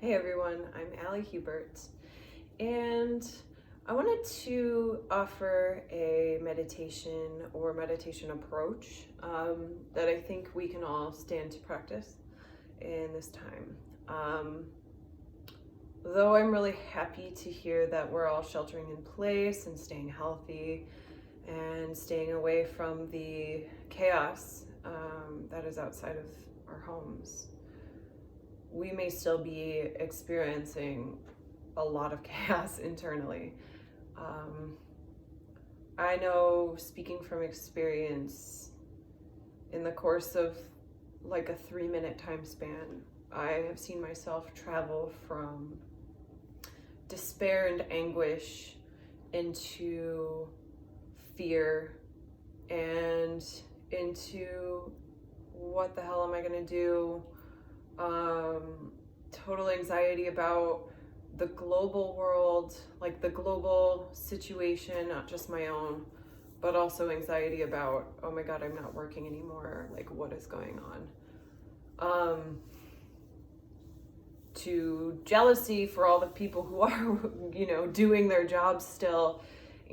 Hey everyone, I'm Allie Hubert, and I wanted to offer a meditation or meditation approach that I think we can all stand to practice in this time. Though I'm really happy to hear that we're all sheltering in place and staying healthy and staying away from the chaos that is outside of our homes, we may still be experiencing a lot of chaos internally. I know, speaking from experience, in the course of like a 3-minute time span, I have seen myself travel from despair and anguish into fear and into what the hell am I gonna do? Total anxiety about the global world, like the global situation, not just my own, but also anxiety about, oh my God, I'm not working anymore. Like, what is going on? To jealousy for all the people who are, doing their jobs still,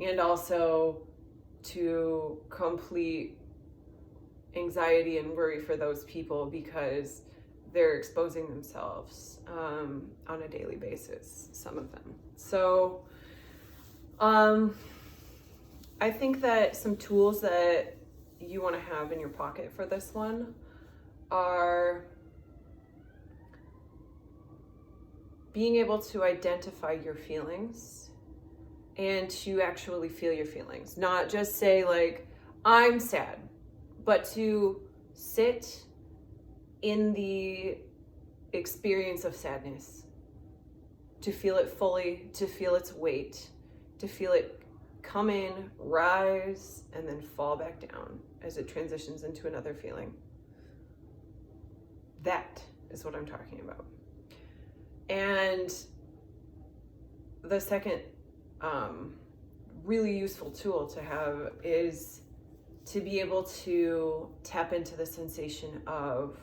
and also to complete anxiety and worry for those people because they're exposing themselves on a daily basis, some of them. So I think that some tools that you want to have in your pocket for this one are being able to identify your feelings and to actually feel your feelings. Not just say like, I'm sad, but to sit in the experience of sadness, to feel it fully, to feel its weight, to feel it come in, rise, and then fall back down as it transitions into another feeling. That is what I'm talking about. And the second really useful tool to have is to be able to tap into the sensation of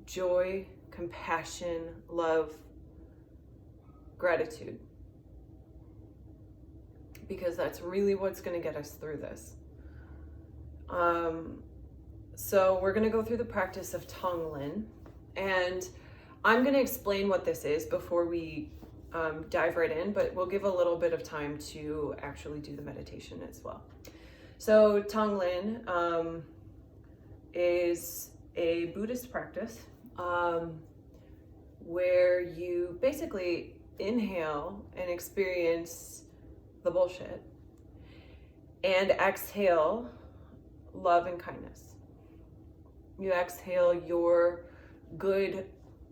joy, compassion, love, gratitude. Because that's really what's going to get us through this. So we're going to go through the practice of Tonglen, and I'm going to explain what this is before we dive right in, but we'll give a little bit of time to actually do the meditation as well. So Tonglen is a Buddhist practice where you basically inhale and experience the bullshit and exhale love and kindness. You exhale your good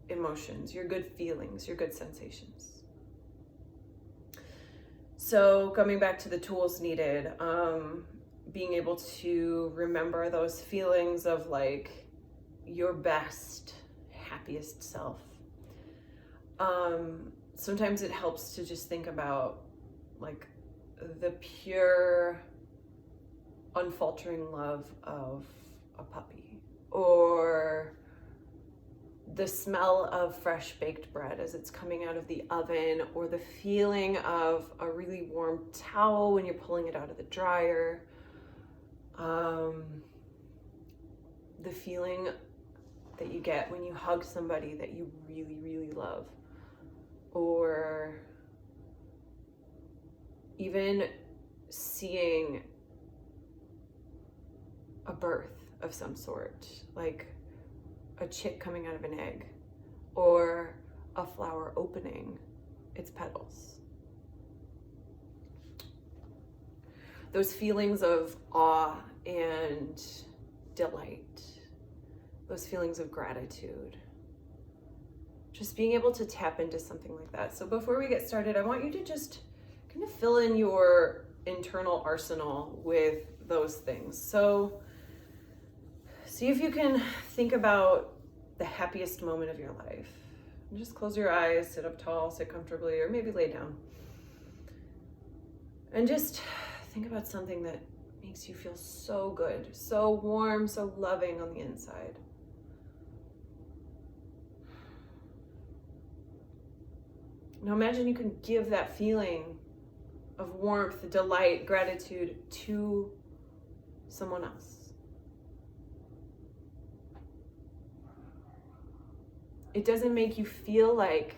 emotions, your good feelings, your good sensations. So coming back to the tools needed, being able to remember those feelings of like your best, happiest self. Sometimes it helps to just think about like the pure, unfaltering love of a puppy, or the smell of fresh baked bread as it's coming out of the oven, or the feeling of a really warm towel when you're pulling it out of the dryer. The feeling that you get when you hug somebody that you really, really love, or even seeing a birth of some sort, like a chick coming out of an egg, or a flower opening its petals. Those feelings of awe and delight, those feelings of gratitude, just being able to tap into something like that. So before we get started, I want you to just kind of fill in your internal arsenal with those things. So see if you can think about the happiest moment of your life. And just close your eyes, sit up tall, sit comfortably, or maybe lay down. And just think about something that makes you feel so good, so warm, so loving on the inside. Now imagine you can give that feeling of warmth, delight, gratitude to someone else. It doesn't make you feel like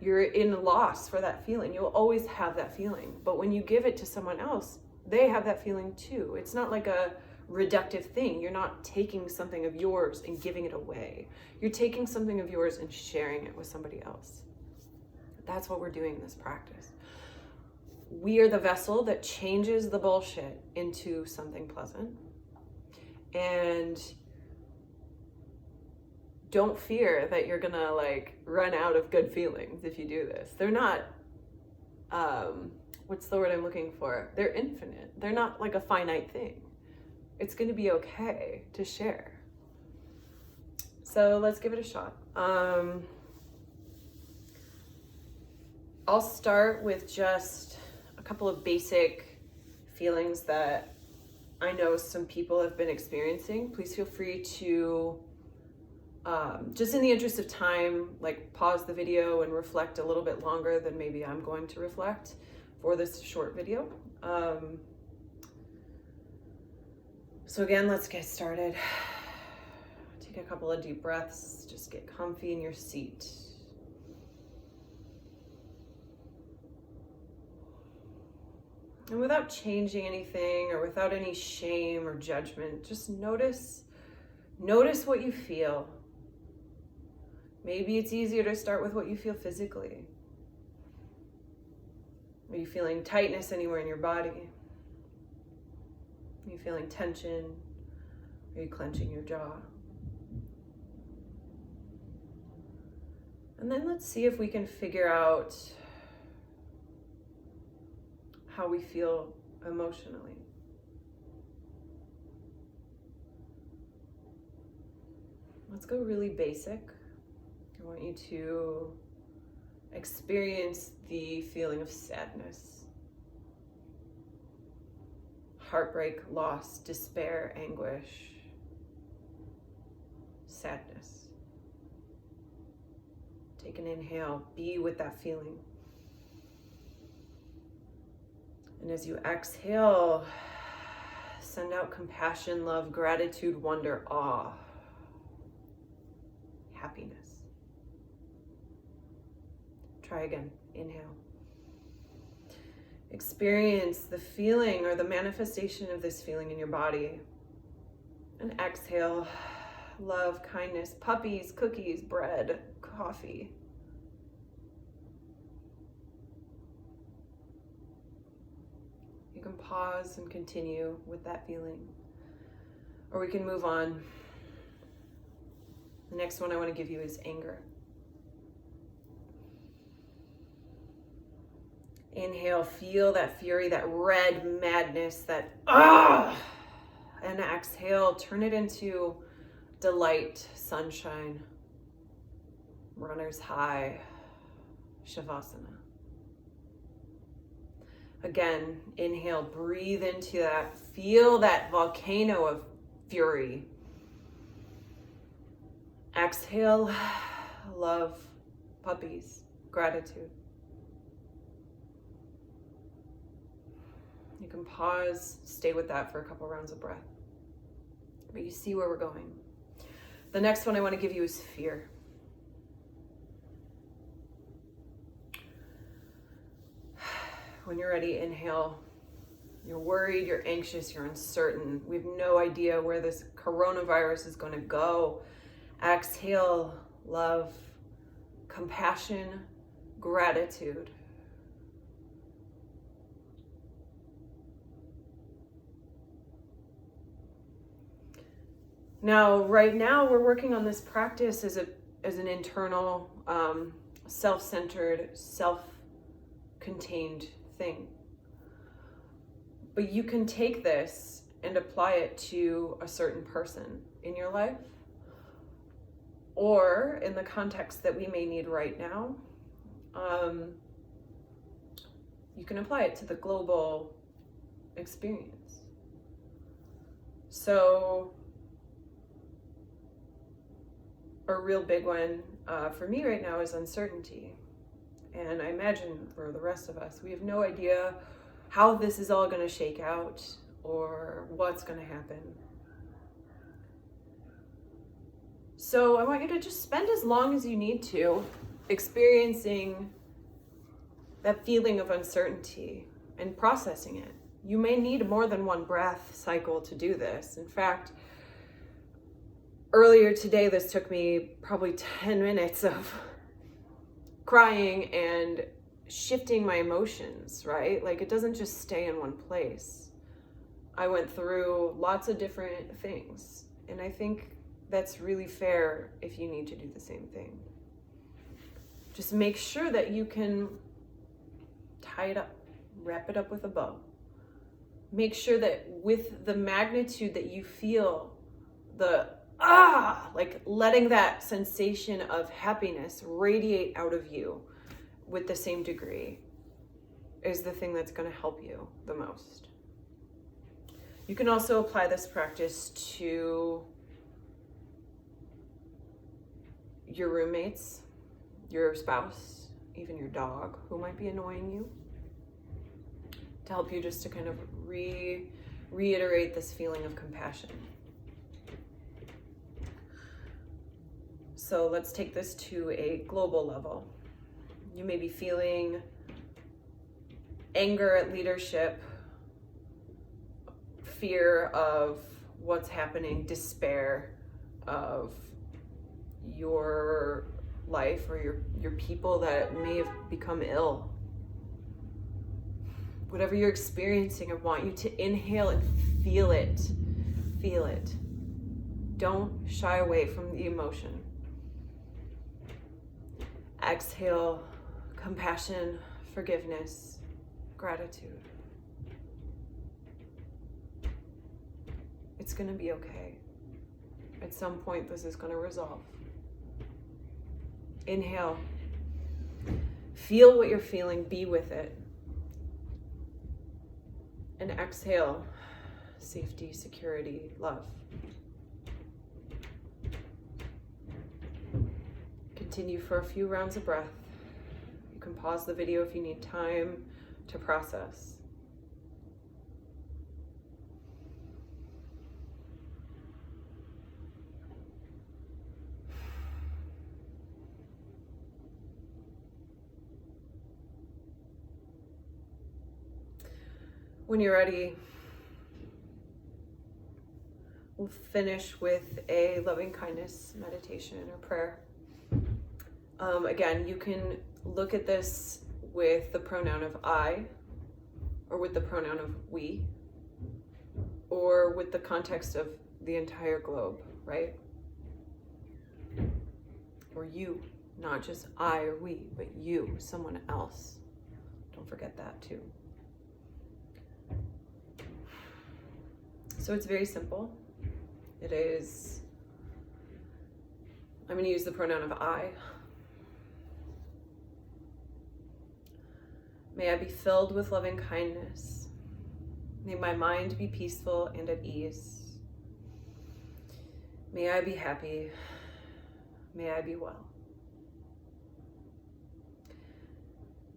you're in loss for that feeling. You'll always have that feeling. But when you give it to someone else, they have that feeling too. It's not like a reductive thing. You're not taking something of yours and giving it away. You're taking something of yours and sharing it with somebody else. That's what we're doing in this practice. We are the vessel that changes the bullshit into something pleasant. And don't fear that you're gonna run out of good feelings if you do this. They're not, what's the word I'm looking for? They're infinite. They're not like a finite thing. It's gonna be okay to share. So let's give it a shot. I'll start with just a couple of basic feelings that I know some people have been experiencing. Please feel free to, just in the interest of time, pause the video and reflect a little bit longer than maybe I'm going to reflect for this short video. So again, let's get started. Take a couple of deep breaths. Just get comfy in your seat. And without changing anything or without any shame or judgment, just notice what you feel. Maybe it's easier to start with what you feel physically. Are you feeling tightness anywhere in your body? Are you feeling tension? Are you clenching your jaw? And then let's see if we can figure out how we feel emotionally. Let's go really basic. I want you to experience the feeling of sadness, heartbreak, loss, despair, anguish, sadness. Take an inhale, be with that feeling. And as you exhale, send out compassion, love, gratitude, wonder, awe, happiness. Try again. Inhale. Experience the feeling or the manifestation of this feeling in your body. And exhale. Love, kindness, puppies, cookies, bread, coffee. You can pause and continue with that feeling. Or we can move on. The next one I want to give you is anger. Inhale, feel that fury, that red madness, that and exhale, turn it into delight, sunshine, runner's high, shavasana. Again, inhale, breathe into that, feel that volcano of fury. Exhale, love, puppies, gratitude. You can pause, stay with that for a couple rounds of breath. But you see where we're going. The next one I want to give you is fear. When you're ready, inhale. You're worried, you're anxious, you're uncertain. We have no idea where this coronavirus is going to go. Exhale, love, compassion, gratitude. Now, right now, we're working on this practice as an internal, self-centered, self-contained thing. But you can take this and apply it to a certain person in your life, or in the context that we may need right now. You can apply it to the global experience. So, a real big one for me right now is uncertainty. And I imagine for the rest of us, we have no idea how this is all going to shake out or what's going to happen. So I want you to just spend as long as you need to experiencing that feeling of uncertainty and processing it. You may need more than one breath cycle to do this. In fact, earlier today, this took me probably 10 minutes of crying and shifting my emotions, right? Like, it doesn't just stay in one place. I went through lots of different things, and I think that's really fair if you need to do the same thing. Just make sure that you can tie it up, wrap it up with a bow. Make sure that with the magnitude that you feel, the like letting that sensation of happiness radiate out of you with the same degree is the thing that's going to help you the most. You can also apply this practice to your roommates, your spouse, even your dog who might be annoying you, to help you just to kind of reiterate this feeling of compassion. So let's take this to a global level. You may be feeling anger at leadership, fear of what's happening, despair of your life or your people that may have become ill. Whatever you're experiencing, I want you to inhale and feel it. Feel it. Don't shy away from the emotion. Exhale, compassion, forgiveness, gratitude. It's going to be okay. At some point, this is going to resolve. Inhale. Feel what you're feeling. Be with it. And exhale. Safety, security, love. Continue for a few rounds of breath. You can pause the video if you need time to process. When you're ready, we'll finish with a loving kindness meditation or prayer. Again, you can look at this with the pronoun of I, or with the pronoun of we, or with the context of the entire globe, right? Or you, not just I or we, but you, someone else. Don't forget that too. So it's very simple. It is, I'm going to use the pronoun of I. May I be filled with loving kindness. May my mind be peaceful and at ease. May I be happy. May I be well.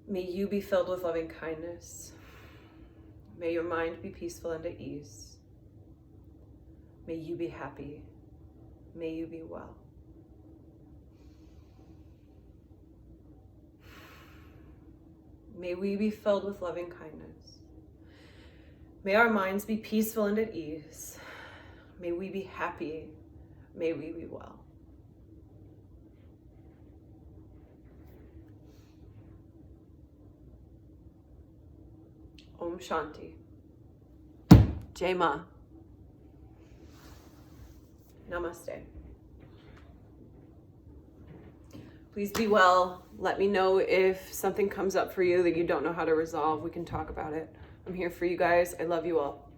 May you be filled with loving kindness. May your mind be peaceful and at ease. May you be happy. May you be well. May we be filled with loving kindness. May our minds be peaceful and at ease. May we be happy. May we be well. Om Shanti. Jai Ma. Namaste. Please be well. Let me know if something comes up for you that you don't know how to resolve. We can talk about it. I'm here for you guys. I love you all.